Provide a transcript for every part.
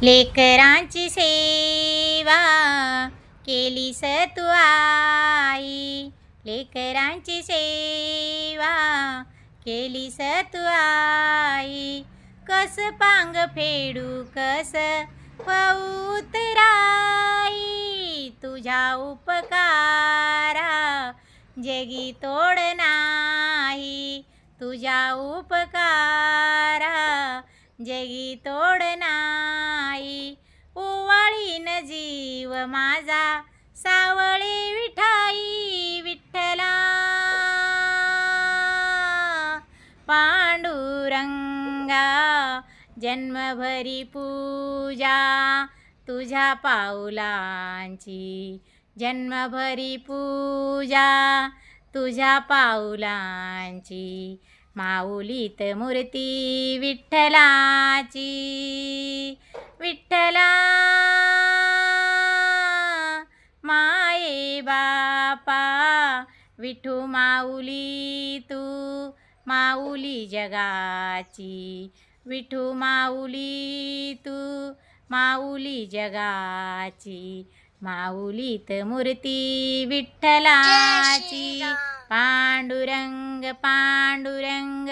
लेकरांची सेवा केलीस तू आई, लेकरांची सेवा केलीस तू आई. कस पांग फेडू कस उतराई, तुझ्या उपकारा जगी तोड नाही, तुझ्या उपकारा जगी तोड नाही. ओवाळीन जीव माझा सावळे विठाई, विठ्ठला पांडुरंगा. जन्मभरी पूजा तुझ्या पाऊलांची, जन्मभरी पूजा तुझ्या पाऊलांची. माऊलीत मूर्ती विठ्ठलाची, विठ्ठला माये बापा. विठू माऊली तू माऊली जगाची, विठू माऊली तू माऊली जगाची. माऊलीत मूर्ती विठ्ठलाची, पांडुरंग पांडुरंग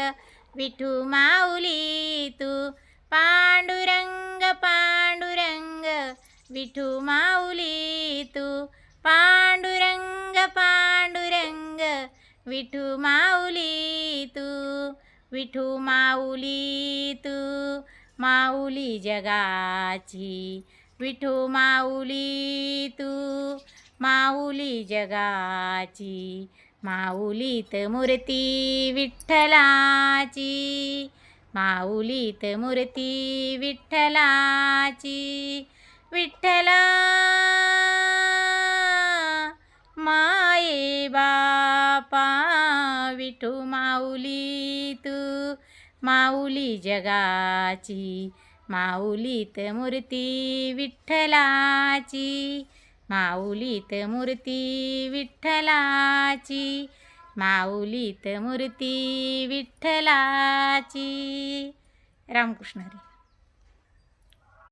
विठू माऊली तू. पांडुरंग पांडुरंग विठू माऊली तू. पांडुरंग पांडुरंग विठू माऊली तू. विठू माऊली तू माऊली जगाची, विठू माऊली तू माऊली जगाची. माऊलीत मूर्ती विठ्ठलाची, माऊलीत मूर्ती विठ्ठलाची. विठ्ठला माये बापा. विठू माऊली तू माऊली जगाची. माऊलीत मूर्ती विठ्ठलाची, माऊलीत मूर्ती विठ्ठलाची. माऊलीत मूर्ती विठ्ठलाची. रामकृष्ण हरी.